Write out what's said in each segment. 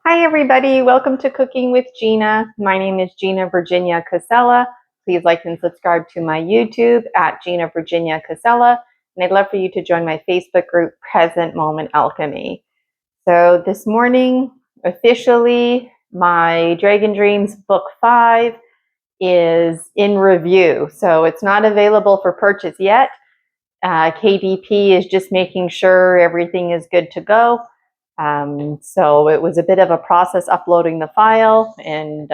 Hi everybody, welcome to Cooking with Gina. My name is Gina Virginia Casella. Please like and subscribe to my YouTube at Gina Virginia Casella. And I'd love for you to join my Facebook group, Present Moment Alchemy. So this morning, officially, my Dragon Dreams Book 5 is in review. So it's not available for purchase yet. KDP is just making sure everything is good to go. So it was a bit of a process uploading the file, and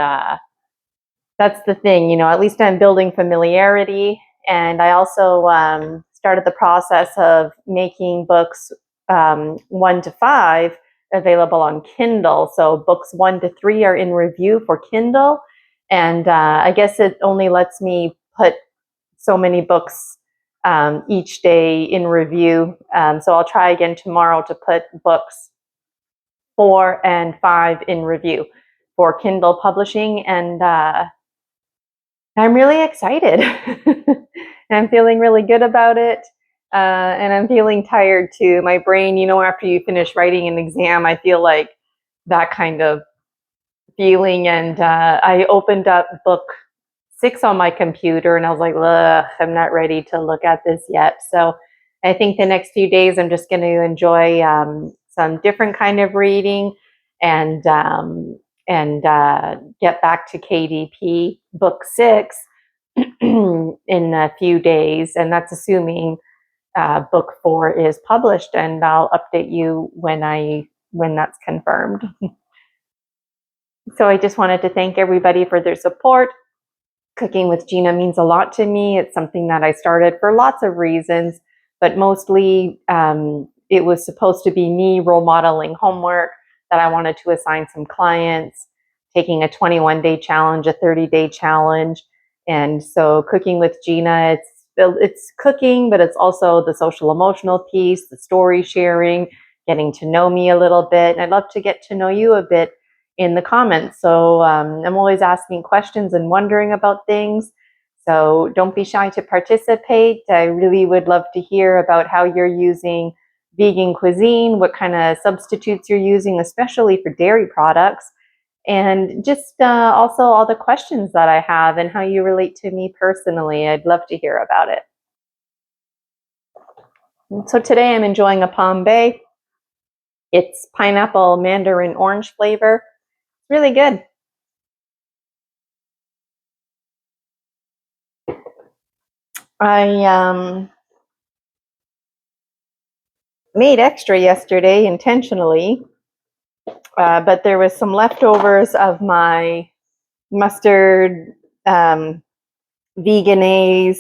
that's the thing, at least I'm building familiarity. And I also started the process of making books 1 to 5 available on Kindle. So books 1 to 3 are in review for Kindle. And I guess it only lets me put so many books each day in review. So I'll try again tomorrow to put books 4 and 5 in review for Kindle publishing, and I'm really excited. I'm feeling really good about it, and I'm feeling tired too. My brain, after you finish writing an exam, I feel like that kind of feeling, and I opened up book 6 on my computer, and I was like, ugh, I'm not ready to look at this yet. So I think the next few days I'm just going to enjoy some different kind of reading, and get back to KDP book 6 in a few days, and that's assuming book 4 is published, and I'll update you when that's confirmed. So I just wanted to thank everybody for their support. Cooking with Gina means a lot to me. It's something that I started for lots of reasons, but mostly it was supposed to be me role modeling homework that I wanted to assign some clients, taking a 21-day challenge, a 30-day challenge. And so Cooking with Gina, it's cooking, but it's also the social emotional piece, the story sharing, getting to know me a little bit. And I'd love to get to know you a bit in the comments. So I'm always asking questions and wondering about things. So don't be shy to participate. I really would love to hear about how you're using vegan cuisine, what kind of substitutes you're using, especially for dairy products, and just also all the questions that I have and how you relate to me personally. I'd love to hear about it. So today I'm enjoying a Palm-Bay. It's pineapple, mandarin, orange flavor. Really good. I made extra yesterday intentionally, but there was some leftovers of my mustard veganaise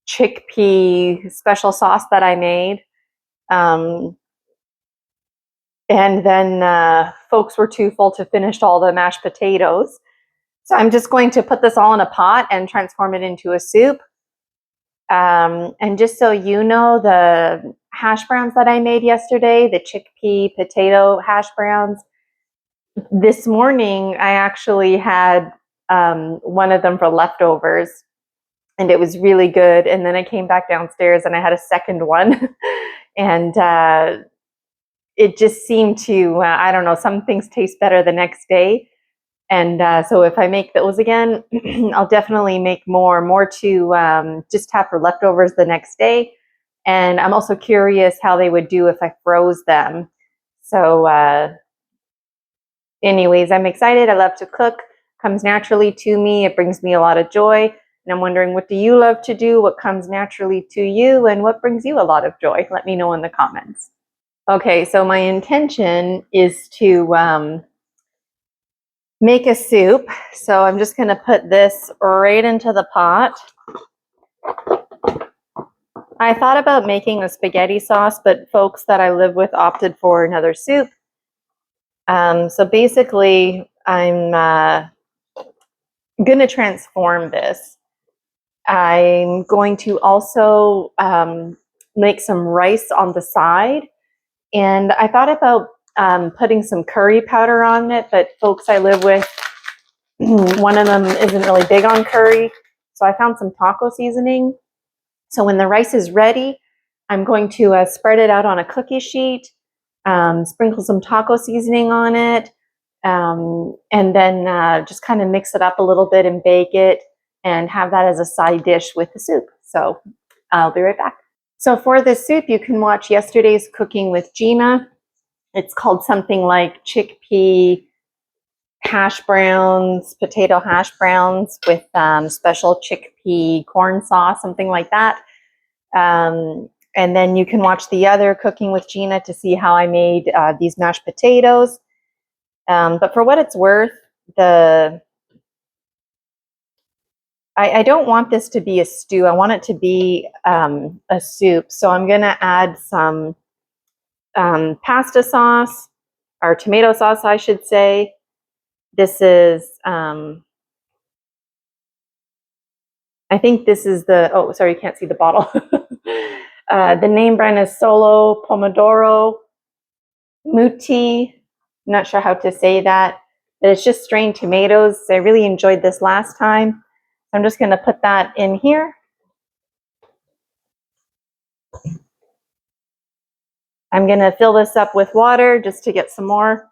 chickpea special sauce that I made. And then folks were too full to finish all the mashed potatoes. So I'm just going to put this all in a pot and transform it into a soup. And just so you know, the hash browns that I made yesterday, the chickpea potato hash browns, this morning I actually had one of them for leftovers, and it was really good. And then I came back downstairs and I had a second one. And it just seemed to, I don't know, some things taste better the next day. And so if I make those again, I'll definitely make more to just have for leftovers the next day. And I'm also curious how they would do if I froze them. So anyways, I'm excited. I love to cook. Comes naturally to me. It brings me a lot of joy. And I'm wondering, what do you love to do? What comes naturally to you? And what brings you a lot of joy? Let me know in the comments. Okay, so my intention is to make a soup. So I'm just going to put this right into the pot. I thought about making a spaghetti sauce, but folks that I live with opted for another soup. So basically, I'm going to transform this. I'm going to also make some rice on the side. And I thought about putting some curry powder on it, but folks I live with, one of them isn't really big on curry. So I found some taco seasoning. So when the rice is ready, I'm going to spread it out on a cookie sheet, Sprinkle some taco seasoning on it, and then just kind of mix it up a little bit and bake it and have that as a side dish with the soup. So I'll be right back. So for this soup, you can watch yesterday's Cooking with Gina. It's called something like chickpea hash browns, potato hash browns with special chickpea corn sauce, something like that. And then you can watch the other Cooking with Gina to see how I made these mashed potatoes. But for what it's worth, I don't want this to be a stew. I want it to be a soup. So I'm going to add some pasta sauce, or tomato sauce, I should say. This is, I think this is the, oh, sorry, you can't see the bottle. The name brand is Solo Pomodoro Muti. I'm not sure how to say that, but it's just strained tomatoes. I really enjoyed this last time. I'm just going to put that in here. I'm going to fill this up with water just to get some more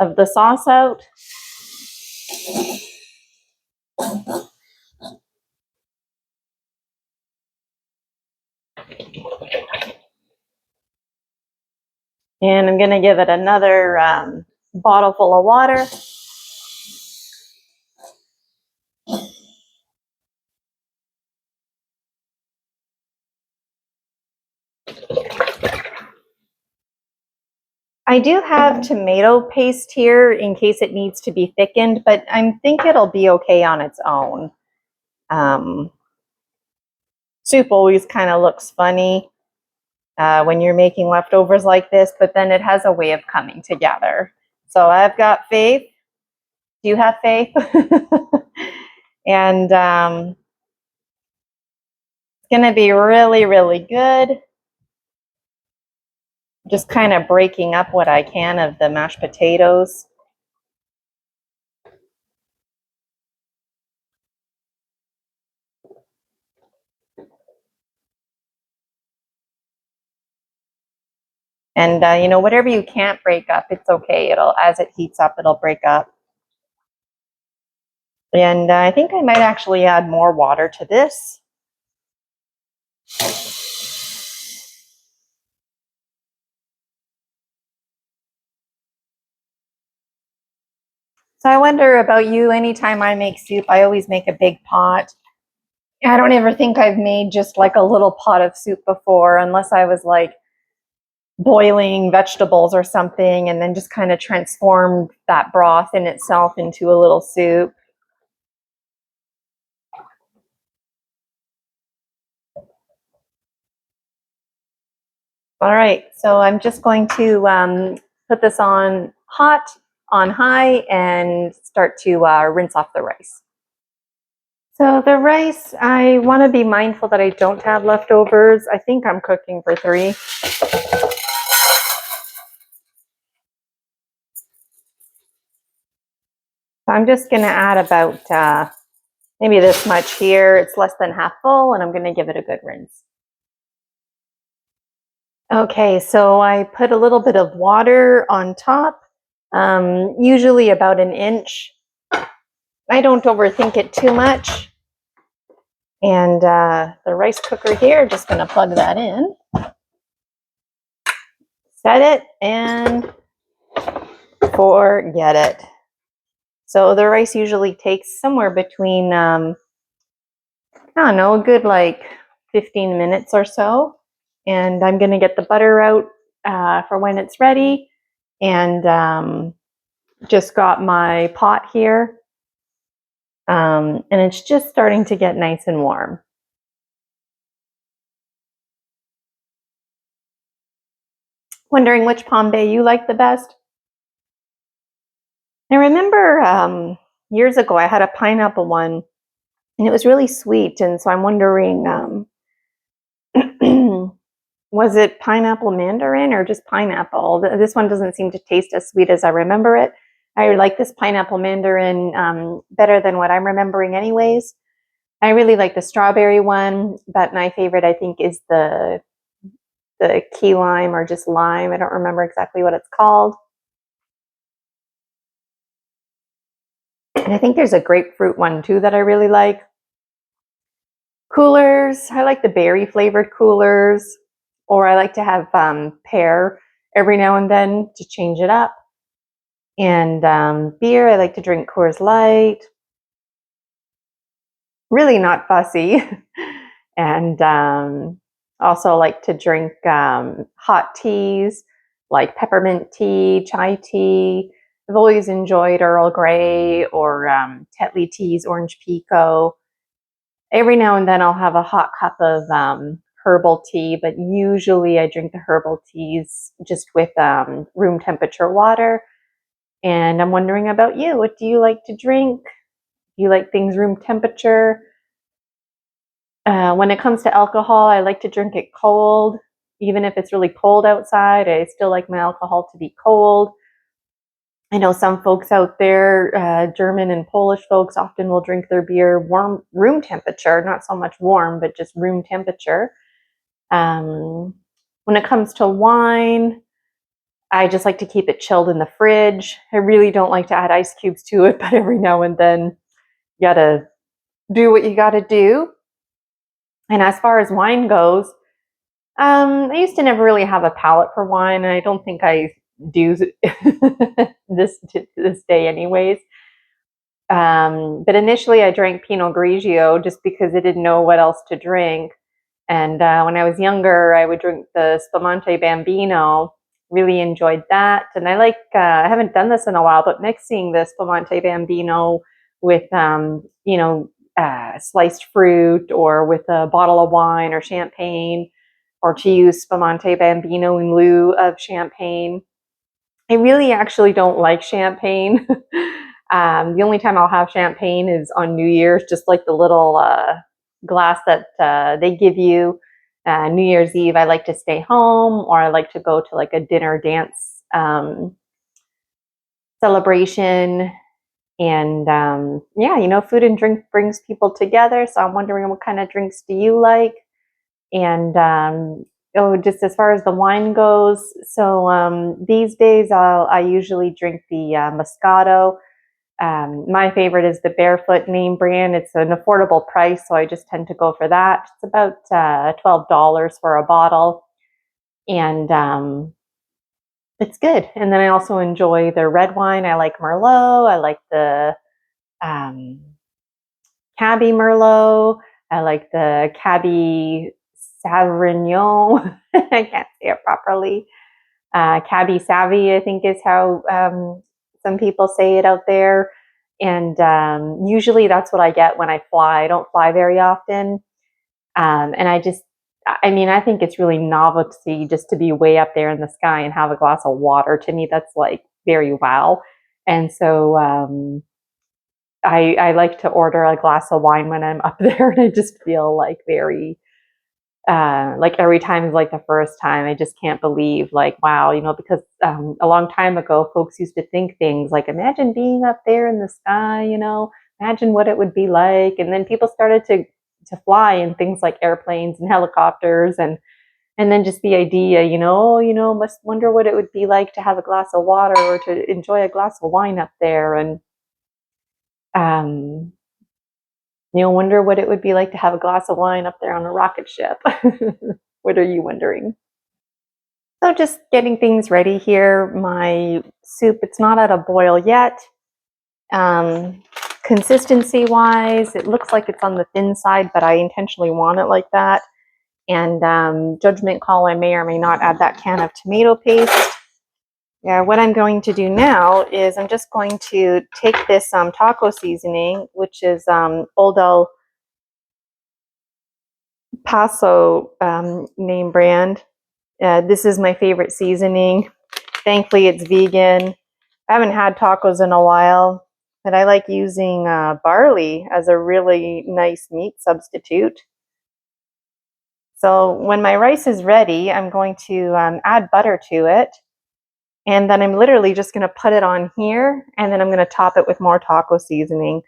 of the sauce out. And I'm going to give it another bottle full of water. I do have tomato paste here in case it needs to be thickened, but I think it'll be okay on its own. Soup always kind of looks funny when you're making leftovers like this, but then it has a way of coming together. So I've got faith. Do you have faith? And it's going to be really, really good. Just kind of breaking up what I can of the mashed potatoes. And you know, whatever you can't break up, it's okay. It'll, as it heats up, it'll break up. And I think I might actually add more water to this. So I wonder about you, anytime I make soup, I always make a big pot. I don't ever think I've made just like a little pot of soup before, unless I was like boiling vegetables or something and then just kind of transformed that broth in itself into a little soup. All right, so I'm just going to put this on hot, on high, and start to rinse off the rice. So the rice, I want to be mindful that I don't have leftovers. I think I'm cooking for 3. So I'm just going to add about maybe this much here. It's less than half full, and I'm going to give it a good rinse. Okay, so I put a little bit of water on top, usually about an inch. I don't overthink it too much. And the rice cooker here, just going to plug that in. Set it and forget it. So the rice usually takes somewhere between, I don't know, a good like 15 minutes or so. And I'm going to get the butter out for when it's ready. And just got my pot here. And it's just starting to get nice and warm. Wondering which Pombe you like the best? I remember years ago I had a pineapple one, and it was really sweet. And so I'm wondering, was it pineapple mandarin or just pineapple? This one doesn't seem to taste as sweet as I remember it. I like this pineapple mandarin better than what I'm remembering anyways. I really like the strawberry one, but my favorite I think is the the key lime or just lime. I don't remember exactly what it's called. And I think there's a grapefruit one too that I really like. Coolers, I like the berry flavored coolers, or I like to have pear every now and then to change it up. And beer, I like to drink Coors Light. Really not fussy. And also like to drink hot teas like peppermint tea, chai tea. I've always enjoyed Earl Grey or Tetley teas, orange pekoe. Every now and then I'll have a hot cup of herbal tea, but usually I drink the herbal teas just with room temperature water. And I'm wondering about you. What do you like to drink? Do you like things room temperature? When it comes to alcohol, I like to drink it cold. Even if it's really cold outside, I still like my alcohol to be cold. I know some folks out there, German and Polish folks, often will drink their beer warm, room temperature, not so much warm, but just room temperature. When it comes to wine, I just like to keep it chilled in the fridge. I really don't like to add ice cubes to it, but every now and then you gotta do what you gotta do. And as far as wine goes, I used to never really have a palate for wine, and I don't think I do this to this day anyways. But initially I drank Pinot Grigio just because I didn't know what else to drink. And when I was younger, I would drink the Spumante Bambino. Really enjoyed that. And I like, I haven't done this in a while, but mixing the Spumante Bambino with, sliced fruit or with a bottle of wine or champagne, or to use Spumante Bambino in lieu of champagne. I really actually don't like champagne. The only time I'll have champagne is on New Year's, just like the little glass that they give you. New Year's Eve, I like to stay home, or I like to go to like a dinner dance celebration. And food and drink brings people together. So I'm wondering, what kind of drinks do you like? And just as far as the wine goes, so these days I usually drink the Moscato. My favorite is the Barefoot name brand. It's an affordable price, so I just tend to go for that. It's about $12 for a bottle, and it's good. And then I also enjoy the red wine. I like Merlot. I like the Ckpea Merlot. I like the Ckpea Sauvignon. I can't say it properly. Ckpea Savvy, I think, is how some people say it out there. And usually that's what I get when I fly. I don't fly very often. And I think it's really novelty just to be way up there in the sky and have a glass of water. To me, that's like very wow. And so I like to order a glass of wine when I'm up there, and I just feel like very, like every time is like the first time. I just can't believe, like, wow, because a long time ago, folks used to think things like, imagine being up there in the sky, imagine what it would be like. And then people started to fly in things like airplanes and helicopters, and then just the idea, must wonder what it would be like to have a glass of water or to enjoy a glass of wine up there. And wonder what it would be like to have a glass of wine up there on a rocket ship. What are you wondering? So just getting things ready here. My soup, it's not at a boil yet. Consistency wise, it looks like it's on the thin side, but I intentionally want it like that. And judgment call, I may or may not add that can of tomato paste. Yeah, what I'm going to do now is I'm just going to take this taco seasoning, which is Old El Paso name brand. This is my favorite seasoning. Thankfully, it's vegan. I haven't had tacos in a while, but I like using barley as a really nice meat substitute. So when my rice is ready, I'm going to add butter to it. And then I'm literally just going to put it on here, and then I'm going to top it with more taco seasoning.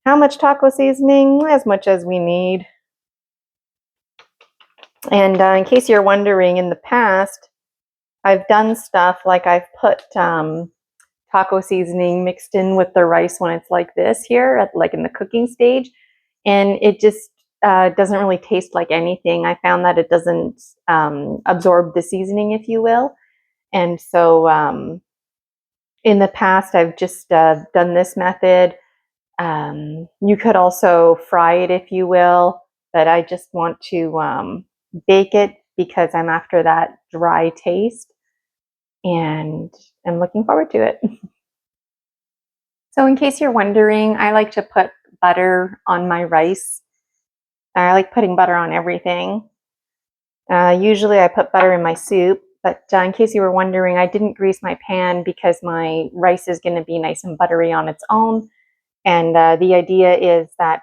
How much taco seasoning? As much as we need. And in case you're wondering, in the past, I've done stuff like I've put taco seasoning mixed in with the rice when it's like this here, like in the cooking stage, and it just doesn't really taste like anything. I found that it doesn't absorb the seasoning, if you will. And so in the past, I've just done this method. You could also fry it, if you will, but I just want to bake it because I'm after that dry taste, and I'm looking forward to it. So in case you're wondering, I like to put butter on my rice. I like putting butter on everything. Usually I put butter in my soup, but in case you were wondering, I didn't grease my pan because my rice is going to be nice and buttery on its own. And the idea is that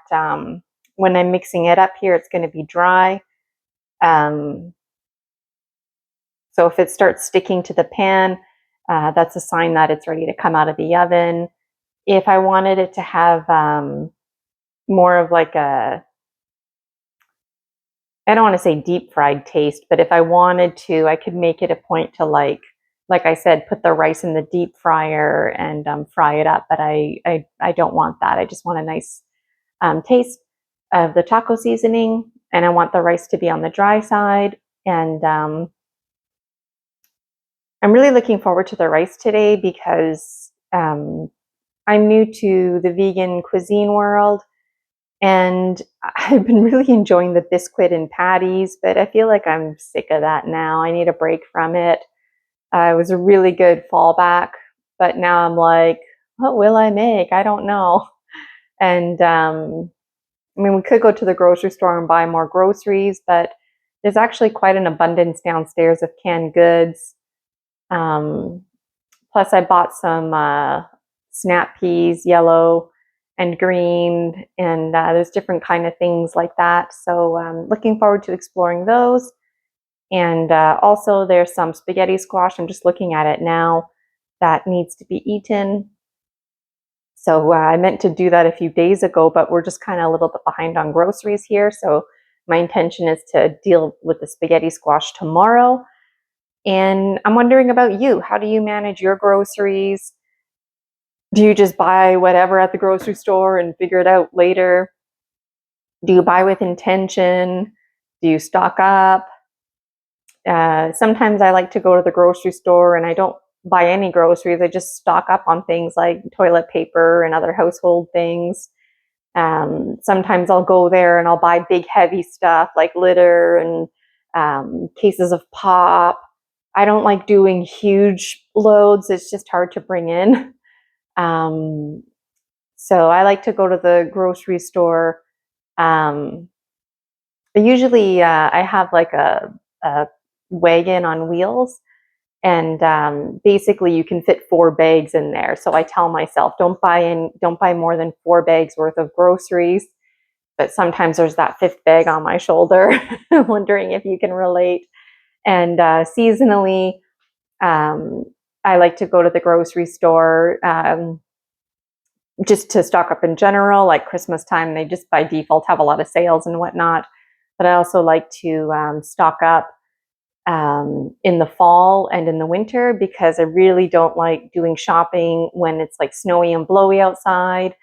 when I'm mixing it up here, it's going to be dry. So if it starts sticking to the pan, that's a sign that it's ready to come out of the oven. If I wanted it to have more of like a, I don't want to say deep fried taste, but if I wanted to, I could make it a point to like I said, put the rice in the deep fryer and fry it up. But I don't want that. I just want a nice taste of the taco seasoning, and I want the rice to be on the dry side. And I'm really looking forward to the rice today because I'm new to the vegan cuisine world. And I've been really enjoying the biscuit and patties, but I feel like I'm sick of that now. I need a break from it. It was a really good fallback, but now I'm like, what will I make? I don't know. And I mean, we could go to the grocery store and buy more groceries, but there's actually quite an abundance downstairs of canned goods. Plus, I bought some snap peas, yellow and green, and there's different kind of things like that. So looking forward to exploring those. And also there's some spaghetti squash. I'm just looking at it now that needs to be eaten. So I meant to do that a few days ago, but we're just kind of a little bit behind on groceries here. So my intention is to deal with the spaghetti squash tomorrow. And I'm wondering about you. How do you manage your groceries? Do you just buy whatever at the grocery store and figure it out later? Do you buy with intention? Do you stock up? Sometimes I like to go to the grocery store and I don't buy any groceries. I just stock up on things like toilet paper and other household things. Sometimes I'll go there and I'll buy big heavy stuff like litter and cases of pop. I don't like doing huge loads. It's just hard to bring in. So I like to go to the grocery store. Usually I have like a wagon on wheels, and basically you can fit 4 bags in there. So I tell myself, don't buy more than 4 bags worth of groceries. But sometimes there's that 5th bag on my shoulder. Wondering if you can relate. And seasonally, I like to go to the grocery store just to stock up in general. Like Christmas time, they just by default have a lot of sales and whatnot. But I also like to stock up in the fall and in the winter because I really don't like doing shopping when it's like snowy and blowy outside.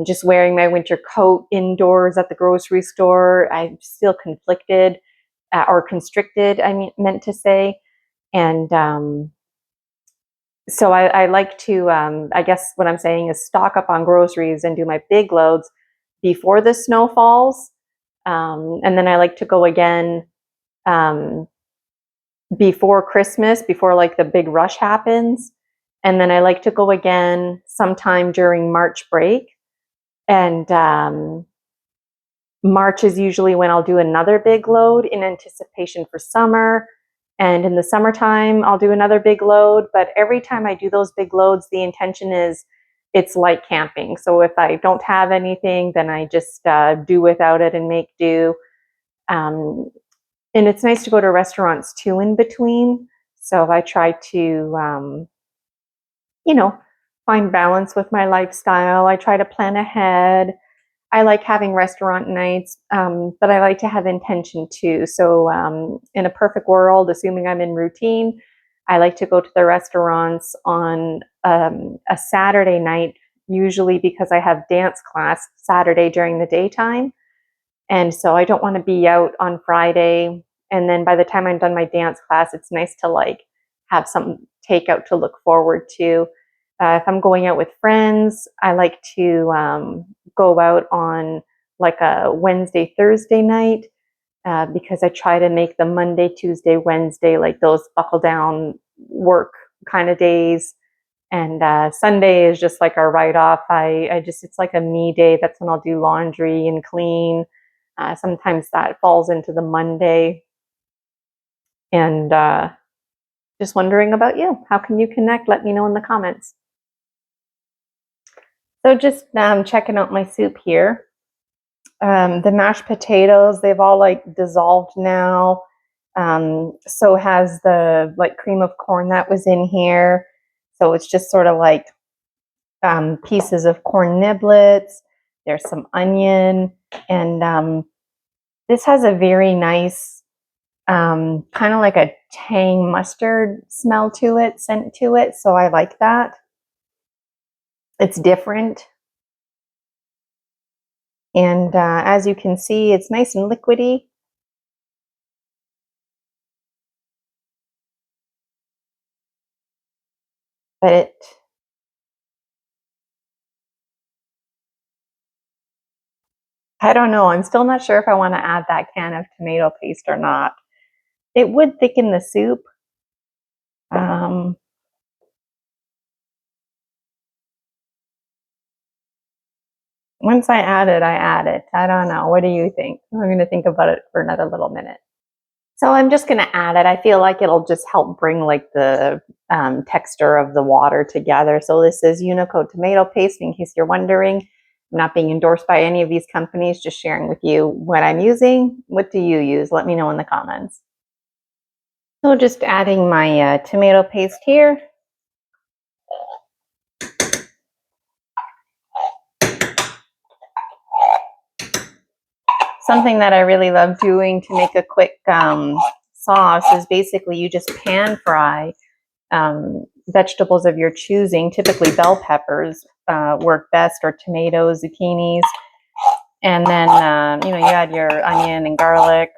Just wearing my winter coat indoors at the grocery store, I feel conflicted or constricted, meant to say. And so I like to, I guess what I'm saying is stock up on groceries and do my big loads before the snow falls. And then I like to go again before Christmas, before like the big rush happens. And then I like to go again sometime during March break. And March is usually when I'll do another big load in anticipation for summer. And in the summertime, I'll do another big load. But every time I do those big loads, the intention is it's light camping. So if I don't have anything, then I just do without it and make do. And it's nice to go to restaurants too in between. So I try to, find balance with my lifestyle. I try to plan ahead. I like having restaurant nights, but I like to have intention too. So in a perfect world, assuming I'm in routine, I like to go to the restaurants on a Saturday night, usually because I have dance class Saturday during the daytime. And so I don't want to be out on Friday. And then by the time I'm done my dance class, it's nice to like have some takeout to look forward to. If I'm going out with friends, I like to go out on like a Wednesday, Thursday night because I try to make the Monday, Tuesday, Wednesday, like those buckle down work kind of days. And Sunday is just like a write off. I just, it's like a me day. That's when I'll do laundry and clean. Sometimes that falls into the Monday. And just wondering about you. How can you connect? Let me know in the comments. So just checking out my soup here. The mashed potatoes, they've all like dissolved now. So has the like cream of corn that was in here. So it's just sort of like pieces of corn niblets. There's some onion, and this has a very nice kind of like a tang mustard smell to it, scent to it. So I like that. It's different. And as you can see, it's nice and liquidy. But I don't know. I'm still not sure if I want to add that can of tomato paste or not. It would thicken the soup. Once I add it, I add it. I don't know. What do you think? I'm going to think about it for another little minute. So I'm just going to add it. I feel like it'll just help bring like the texture of the water together. So this is Unico tomato paste, in case you're wondering. I'm not being endorsed by any of these companies, just sharing with you what I'm using. What do you use? Let me know in the comments. So just adding my tomato paste here. Something that I really love doing to make a quick sauce is basically you just pan fry vegetables of your choosing. Typically bell peppers work best, or tomatoes, zucchinis. And then, you add your onion and garlic.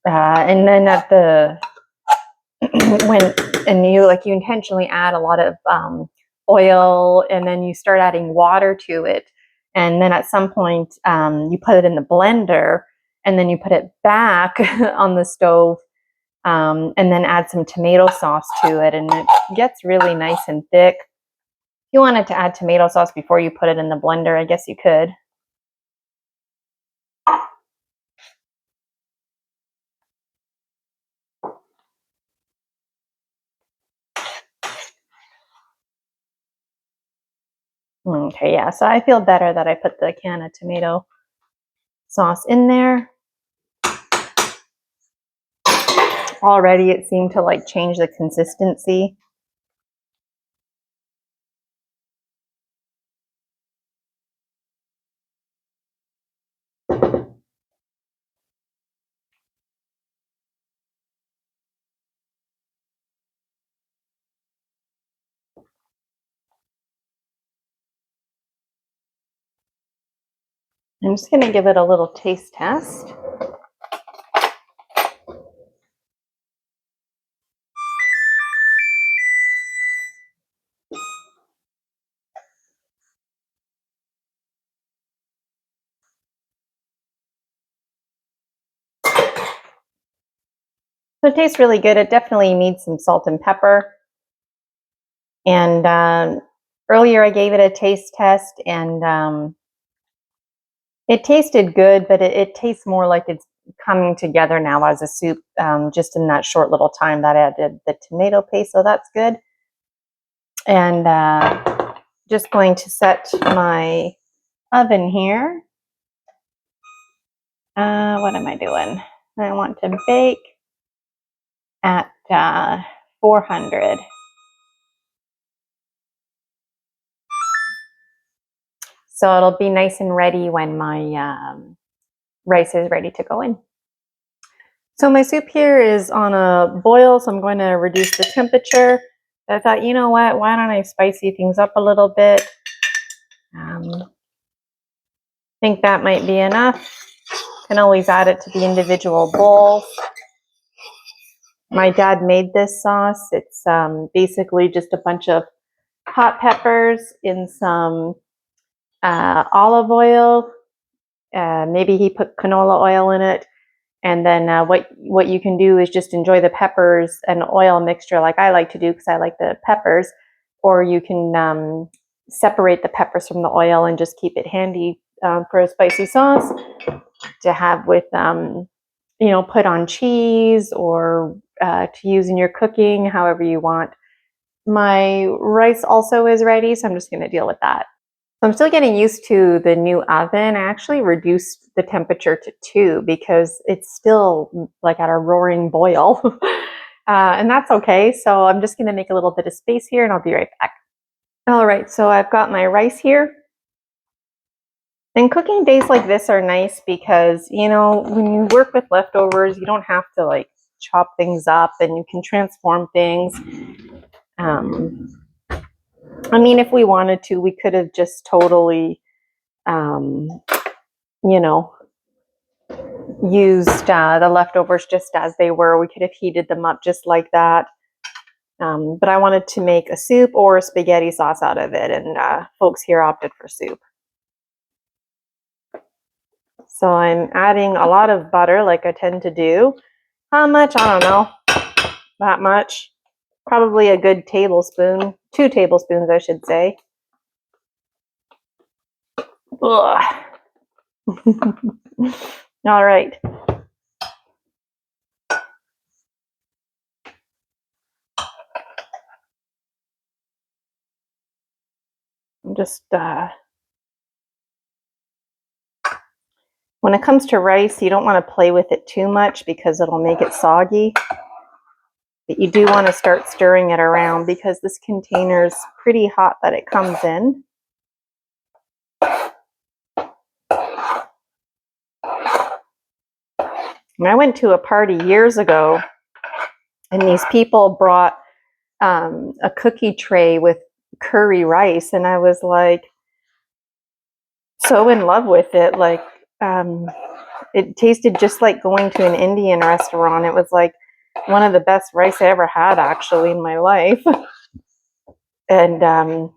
And then at the, you intentionally add a lot of oil, and then you start adding water to it. And then at some point, you put it in the blender, and then you put it back on the stove, and then add some tomato sauce to it, and it gets really nice and thick. If you wanted to add tomato sauce before you put it in the blender, I guess you could. Okay, yeah, so I feel better that I put the can of tomato sauce in there. Already it seemed to like change the consistency. I'm just going to give it a little taste test. So it tastes really good. It definitely needs some salt and pepper. And earlier I gave it a taste test, and it tasted good, but it tastes more like it's coming together now as a soup, just in that short little time that I added the tomato paste. So that's good. And just going to set my oven here. What am I doing? I want to bake at 400. So it'll be nice and ready when my rice is ready to go in. So my soup here is on a boil, so I'm going to reduce the temperature. I thought, you know what, why don't I spicy things up a little bit? I think that might be enough. Can always add it to the individual bowls. My dad made this sauce. It's basically just a bunch of hot peppers in some olive oil. Maybe he put canola oil in it. And then what you can do is just enjoy the peppers and oil mixture like I like to do because I like the peppers. Or you can separate the peppers from the oil and just keep it handy for a spicy sauce to have with, put on cheese or to use in your cooking, however you want. My rice also is ready, so I'm just going to deal with that. So I'm still getting used to the new oven. I actually reduced the temperature to 2 because it's still like at a roaring boil. And that's okay. So I'm just going to make a little bit of space here and I'll be right back. All right, so I've got my rice here. And cooking days like this are nice because, when you work with leftovers, you don't have to like chop things up and you can transform things. I mean, if we wanted to, we could have just totally, used the leftovers just as they were. We could have heated them up just like that. But I wanted to make a soup or a spaghetti sauce out of it, and folks here opted for soup. So I'm adding a lot of butter like I tend to do. How much? I don't know. That much. Probably a good tablespoon. 2 tablespoons, I should say. Ugh. All right. I'm just when it comes to rice, you don't want to play with it too much because it'll make it soggy. But you do want to start stirring it around because this container is pretty hot that it comes in. And I went to a party years ago, and these people brought a cookie tray with curry rice, and I was like so in love with it. Like it tasted just like going to an Indian restaurant. It was like one of the best rice I ever had actually in my life. And the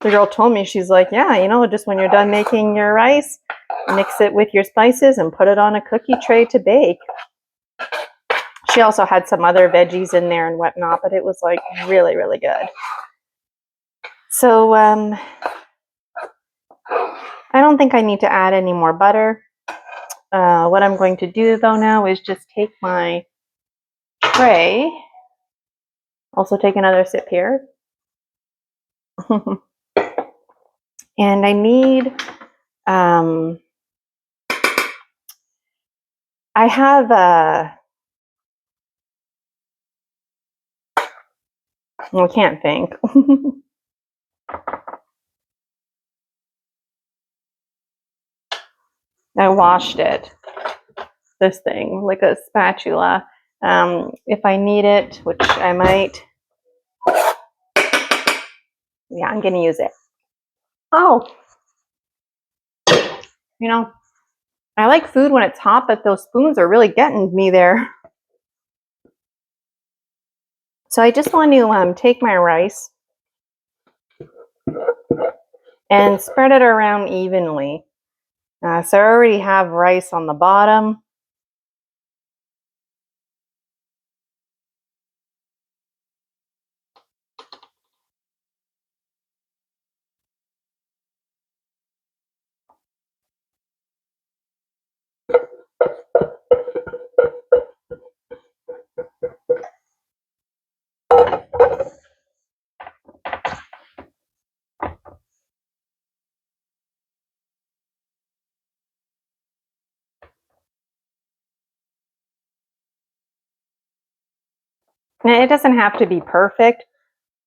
girl told me, she's like, yeah, just when you're done making your rice, mix it with your spices and put it on a cookie tray to bake. She also had some other veggies in there and whatnot, but it was like really, really good. So I don't think I need to add any more butter. What I'm going to do though now is just take my tray. Also take another sip here. And I need, I have I can't think. I washed it, this thing, like a spatula. If I need it, which I might, yeah, I'm gonna use it. Oh, I like food when it's hot, but those spoons are really getting me there. So I just want to take my rice and spread it around evenly. So I already have rice on the bottom. Now, it doesn't have to be perfect,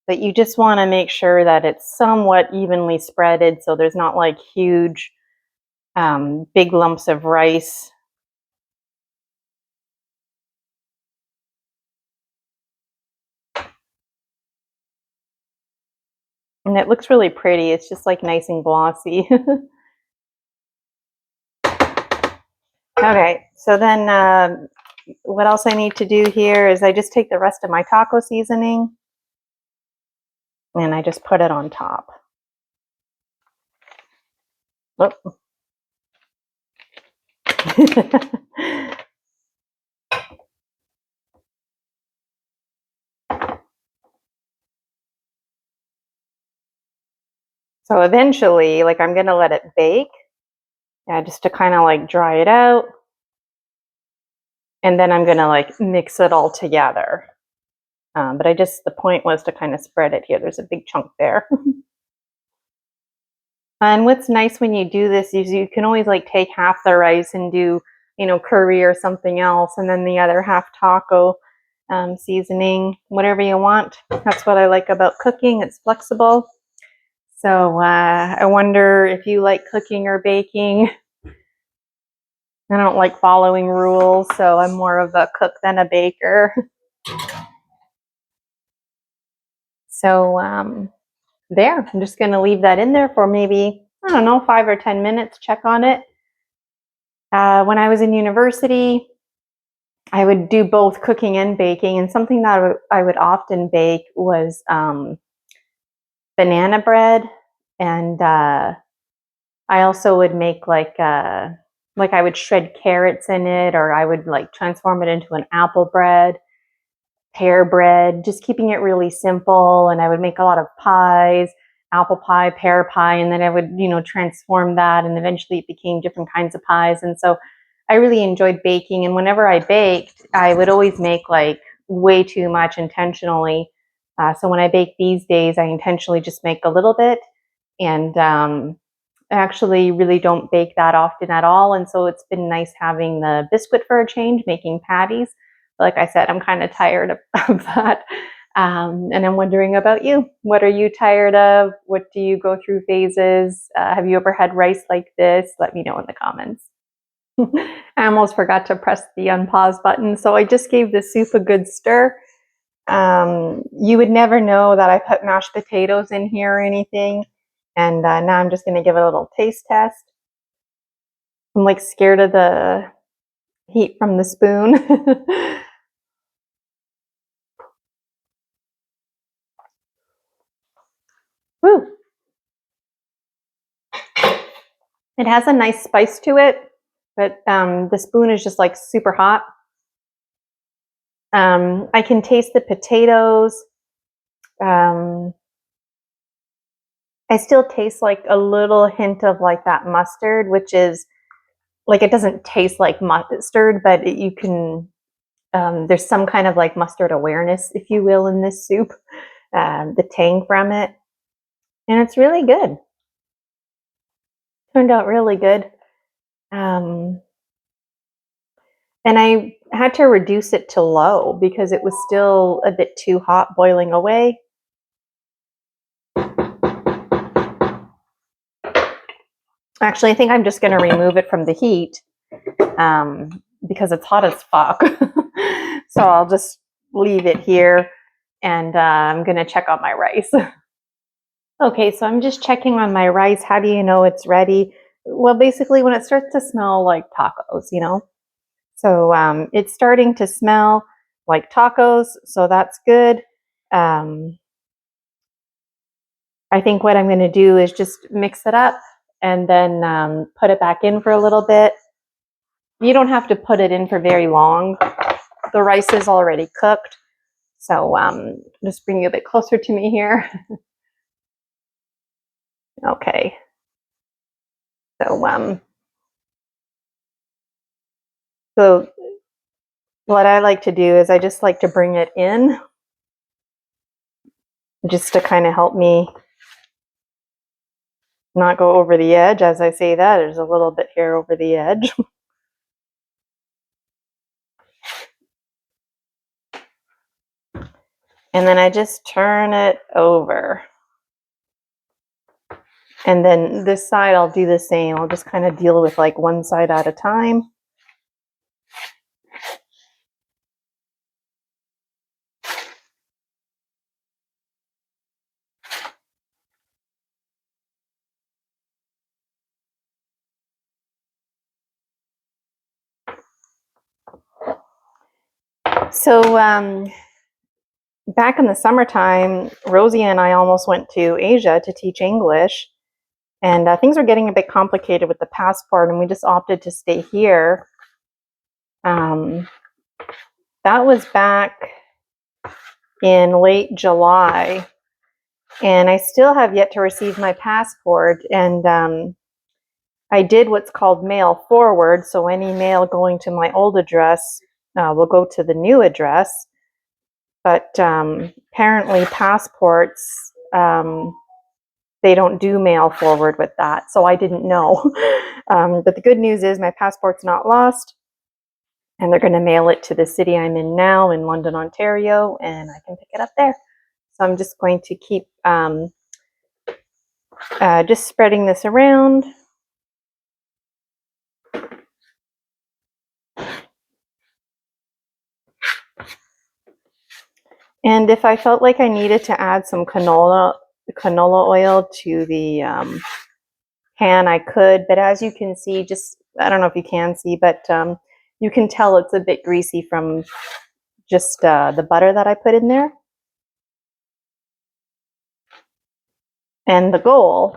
but you just want to make sure that it's somewhat evenly spreaded so there's not like huge big lumps of rice. And it looks really pretty. It's just like nice and glossy. Okay, so then what else I need to do here is I just take the rest of my taco seasoning and I just put it on top. Oh. So eventually, like I'm gonna let it bake, just to kind of like dry it out. And then I'm gonna like mix it all together. But the point was to kind of spread it here. There's a big chunk there. And what's nice when you do this is you can always like take half the rice and do, curry or something else, and then the other half taco seasoning, whatever you want. That's what I like about cooking. It's flexible. So I wonder if you like cooking or baking. I don't like following rules, so I'm more of a cook than a baker. So there, I'm just going to leave that in there for maybe, I don't know, 5 or 10 minutes, check on it. When I was in university, I would do both cooking and baking, and something that I would often bake was banana bread, and I also would make like I would shred carrots in it, or I would like transform it into an apple bread, pear bread, just keeping it really simple. And I would make a lot of pies, apple pie, pear pie, and then I would, transform that, and eventually it became different kinds of pies. And so I really enjoyed baking, and whenever I baked, I would always make like way too much intentionally. So when I bake these days, I intentionally just make a little bit, and I actually really don't bake that often at all. And so it's been nice having the biscuit for a change, making patties. Like I said, I'm kind of tired of that. And I'm wondering about you. What are you tired of? What do you go through phases? Have you ever had rice like this? Let me know in the comments. I almost forgot to press the unpause button, so I just gave the soup a good stir. You would never know that I put mashed potatoes in here or anything. And now I'm just going to give it a little taste test. I'm like scared of the heat from the spoon. Woo. It has a nice spice to it, but the spoon is just like super hot. I can taste the potatoes. I still taste like a little hint of like that mustard, which is like, it doesn't taste like mustard, but you can, there's some kind of like mustard awareness, if you will, in this soup, the tang from it. And it's really good. Turned out really good. And I had to reduce it to low because it was still a bit too hot boiling away. Actually, I think I'm just going to remove it from the heat because it's hot as fuck. So I'll just leave it here, and I'm going to check on my rice. Okay, so I'm just checking on my rice. How do you know it's ready? Well, basically when it starts to smell like tacos, So it's starting to smell like tacos, so that's good. I think what I'm going to do is just mix it up and then put it back in for a little bit. You don't have to put it in for very long. The rice is already cooked. So just bring you a bit closer to me here. Okay. So what I like to do is I just like to bring it in just to kind of help me not go over the edge. As I say that, there's a little bit here over the edge. And then I just turn it over. And then this side, I'll do the same. I'll just kind of deal with like one side at a time. So back in the summertime, Rosie and I almost went to Asia to teach English. And things were getting a bit complicated with the passport, and we just opted to stay here. That was back in late July, and I still have yet to receive my passport. And I did what's called mail forward, so any mail going to my old address will go to the new address. But apparently passports, they don't do mail forward with that, so I didn't know. But the good news is my passport's not lost, and they're going to mail it to the city I'm in now in London, Ontario, and I can pick it up there. So I'm just going to keep just spreading this around. And if I felt like I needed to add some canola oil to the pan, I could. But as you can see, I don't know if you can see, but you can tell it's a bit greasy from just the butter that I put in there. And the goal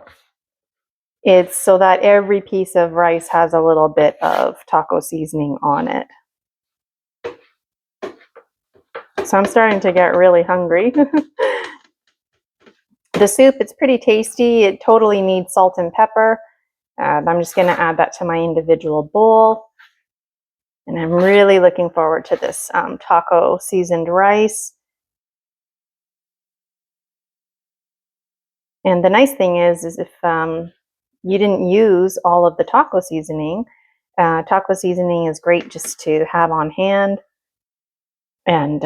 is so that every piece of rice has a little bit of taco seasoning on it. So I'm starting to get really hungry. The soup, it's pretty tasty. It totally needs salt and pepper. I'm just going to add that to my individual bowl. And I'm really looking forward to this taco seasoned rice. And the nice thing is if you didn't use all of the taco seasoning is great just to have on hand. And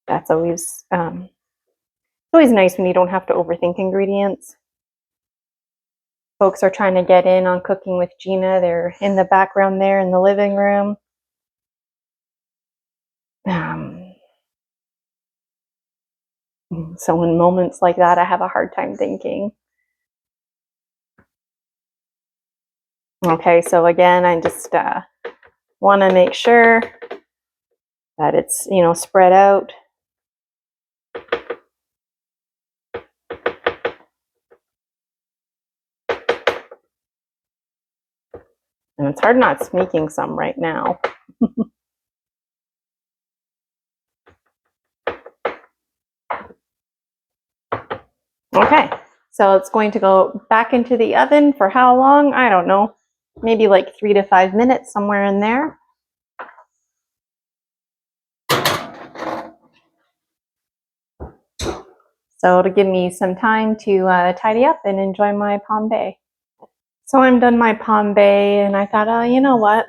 that's always nice when you don't have to overthink ingredients. Folks are trying to get in on Cooking with Gina. They're in the background there in the living room. So in moments like that, I have a hard time thinking. Okay, so again, I just want to make sure that it's, spread out. And it's hard not sneaking some right now. Okay, so it's going to go back into the oven for how long? I don't know. Maybe like 3 to 5 minutes, somewhere in there. So to give me some time to tidy up and enjoy my Ckpea. So I'm done my Ckpea, and I thought, oh, you know what?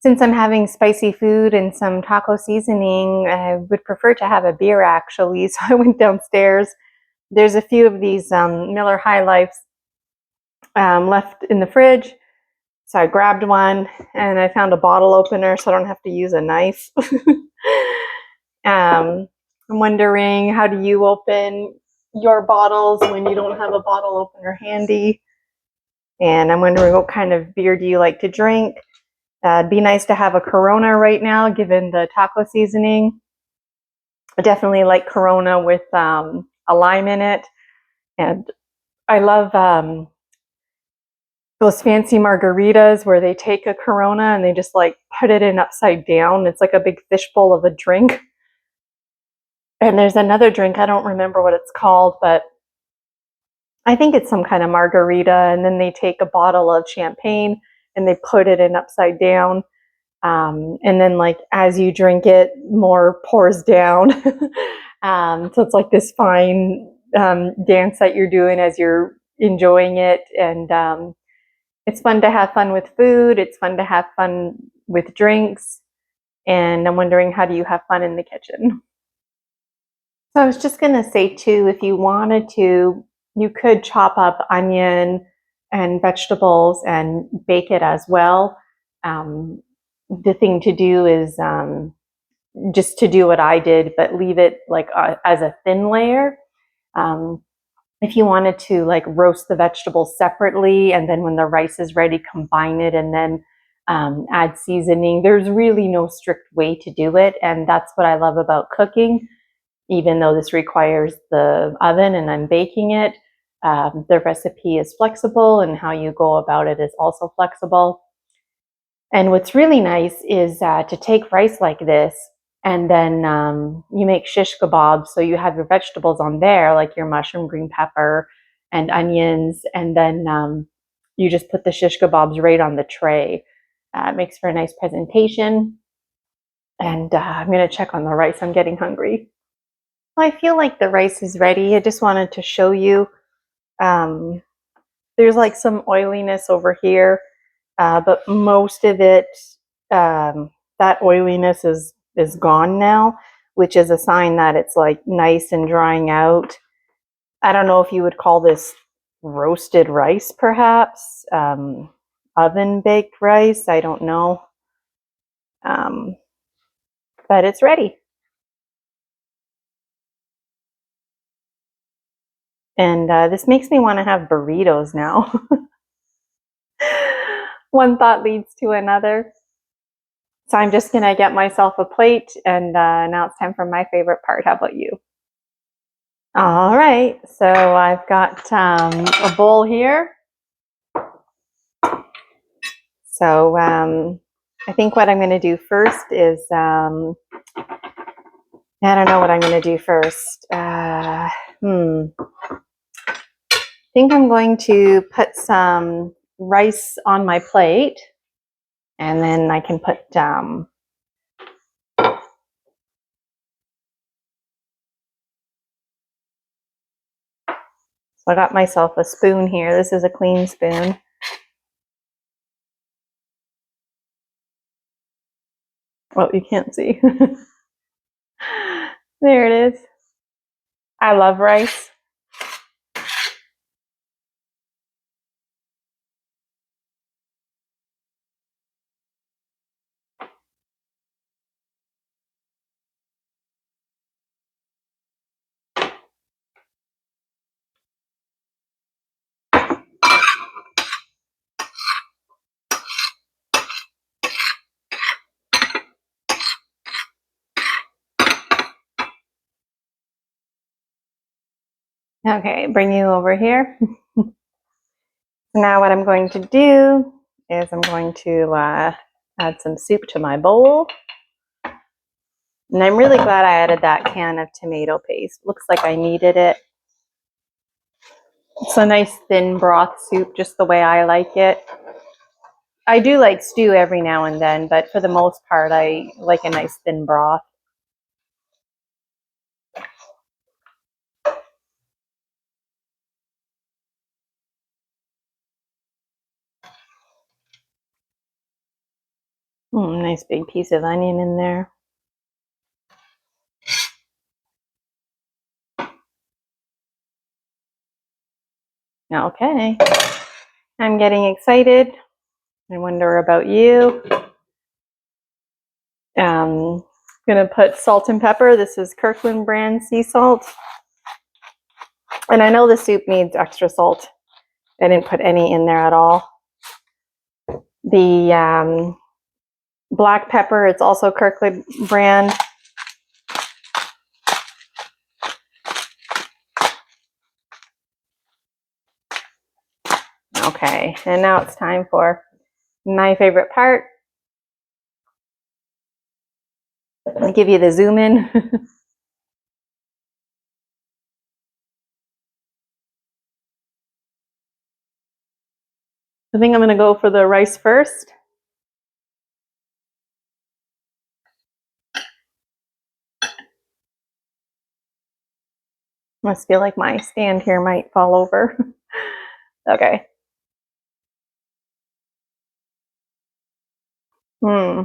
Since I'm having spicy food and some taco seasoning, I would prefer to have a beer actually. So I went downstairs. There's a few of these Miller High Lifes left in the fridge. So I grabbed one, and I found a bottle opener so I don't have to use a knife. I'm wondering, how do you open your bottles when you don't have a bottle opener handy? And I'm wondering, what kind of beer do you like to drink? It'd be nice to have a Corona right now, given the taco seasoning. I definitely like Corona with a lime in it. And I love those fancy margaritas where they take a Corona and they just like put it in upside down. It's like a big fishbowl of a drink. And there's another drink, I don't remember what it's called, but I think it's some kind of margarita. And then they take a bottle of champagne and they put it in upside down. And then like as you drink it, more pours down. So it's like this fine dance that you're doing as you're enjoying it. And It's fun to have fun with food. It's fun to have fun with drinks. And I'm wondering, how do you have fun in the kitchen? So I was just going to say too, if you wanted to, you could chop up onion and vegetables and bake it as well. The thing to do is just to do what I did, but leave it like as a thin layer. Um, if you wanted to like roast the vegetables separately, and then when the rice is ready, combine it and then add seasoning. There's really no strict way to do it. And that's what I love about cooking. Even though this requires the oven and I'm baking it, the recipe is flexible and how you go about it is also flexible. And what's really nice is to take rice like this and then you make shish kebabs. So you have your vegetables on there, like your mushroom, green pepper, and onions. And then you just put the shish kebabs right on the tray. It makes for a nice presentation. And I'm going to check on the rice. I'm getting hungry. I feel like the rice is ready. I just wanted to show you. There's like some oiliness over here, but most of it, that oiliness is gone now, which is a sign that it's like nice and drying out. I don't know if you would call this roasted rice, perhaps, oven baked rice. I don't know, um, but it's ready. And this makes me want to have burritos now. One thought leads to another. So I'm just gonna get myself a plate, and now it's time for my favorite part. How about you? All right, so I've got a bowl here. So I think what I'm gonna do first is, I don't know what I'm gonna do first. I think I'm going to put some rice on my plate, and then I can put so I got myself a spoon here. This is a clean spoon. Well, you can't see. There it is. I love rice. Okay, bring you over here. Now what I'm going to do is I'm going to add some soup to my bowl. And I'm really glad I added that can of tomato paste. Looks like I needed it. It's a nice thin broth soup, just the way I like it. I do like stew every now and then, but for the most part, I like a nice thin broth. Nice big piece of onion in there. Okay, I'm getting excited. I wonder about you. Gonna put salt and pepper. This is Kirkland brand sea salt. And I know the soup needs extra salt. I didn't put any in there at all. The black pepper, it's also Kirkland brand. Okay, and now it's time for my favorite part. I'll give you the zoom in. I think I'm gonna go for the rice first. Must feel like my stand here might fall over. Okay. Hmm.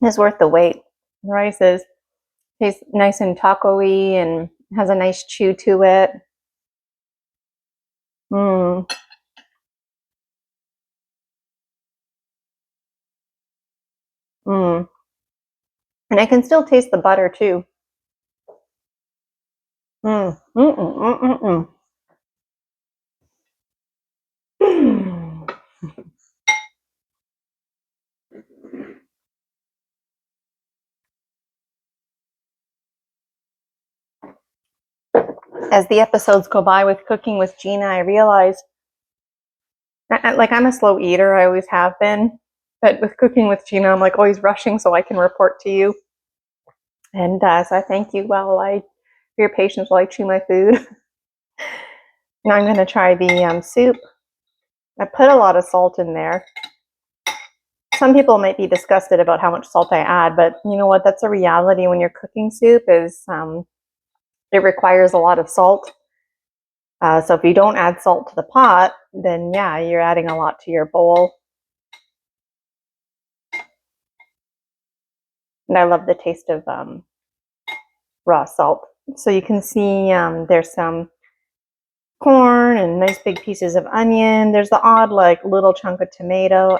It's worth the wait. The rice tastes nice and taco-y and has a nice chew to it. Mmm. Mmm. And I can still taste the butter too. Mmm. Mm-mm, mm-mm. As the episodes go by with Cooking with Gina, I realize, like, I'm a slow eater. I always have been. But with Cooking with Gina, I'm like always rushing so I can report to you. And so I thank you for your patience while I chew my food. Now I'm going to try the soup. I put a lot of salt in there. Some people might be disgusted about how much salt I add, but you know what? That's a reality when you're cooking soup is it requires a lot of salt. So if you don't add salt to the pot, then yeah, you're adding a lot to your bowl. And I love the taste of raw salt. So you can see there's some corn and nice big pieces of onion. There's the odd like little chunk of potato.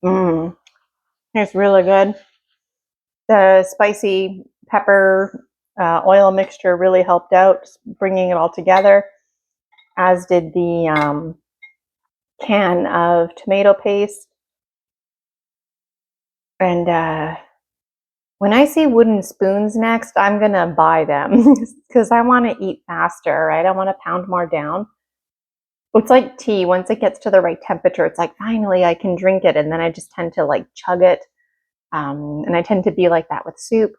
Mmm, it's really good. The spicy pepper oil mixture really helped out, bringing it all together, as did the can of tomato paste. And when I see wooden spoons next, I'm going to buy them because I want to eat faster, right? I want to pound more down. It's like tea. Once it gets to the right temperature, it's like, finally, I can drink it. And then I just tend to like chug it. And I tend to be like that with soup.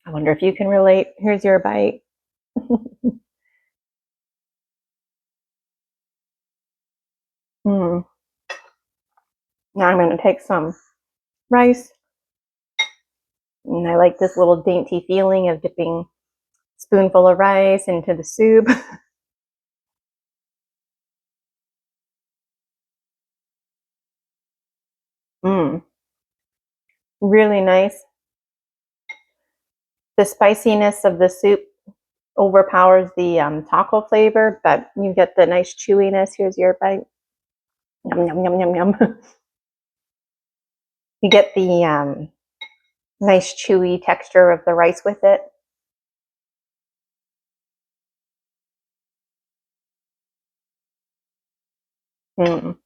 I wonder if you can relate. Here's your bite. Mm. Now I'm going to take some rice. And I like this little dainty feeling of dipping a spoonful of rice into the soup. Mm. Really nice. The spiciness of the soup overpowers the taco flavor, but you get the nice chewiness. Here's your bite. Yum, yum, yum, yum, yum. You get the nice chewy texture of the rice with it. Mm.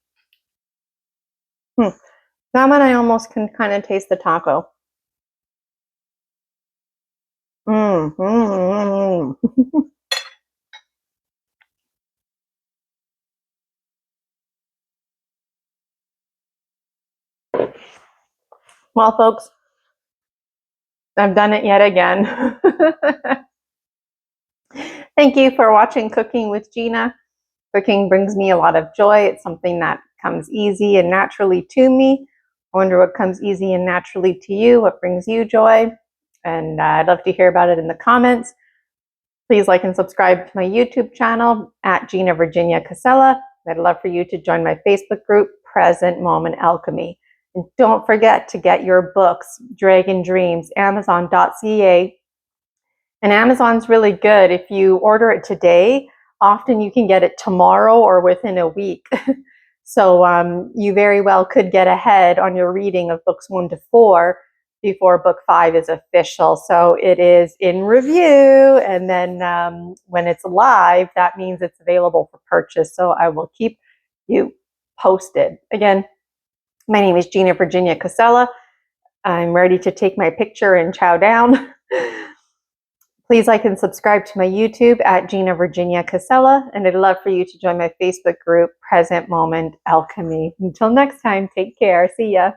Mm. That one I almost can kind of taste the taco. Mm. Mm. Mm. Well, folks, I've done it yet again. Thank you for watching Cooking with Gina. Cooking brings me a lot of joy. It's something that comes easy and naturally to me. I wonder what comes easy and naturally to you, what brings you joy. And I'd love to hear about it in the comments. Please like and subscribe to my YouTube channel at Gina Virginia Casella. I'd love for you to join my Facebook group, Present Moment Alchemy. And don't forget to get your books, Dragon Dreams, Amazon.ca. And Amazon's really good. If you order it today, often you can get it tomorrow or within a week. So you very well could get ahead on your reading of books 1 to 4 before book 5 is official. So it is in review. And then when it's live, that means it's available for purchase. So I will keep you posted. Again, my name is Gina Virginia Casella. I'm ready to take my picture and chow down. Please like and subscribe to my YouTube at Gina Virginia Casella, and I'd love for you to join my Facebook group, Present Moment Alchemy. Until next time, take care. See ya.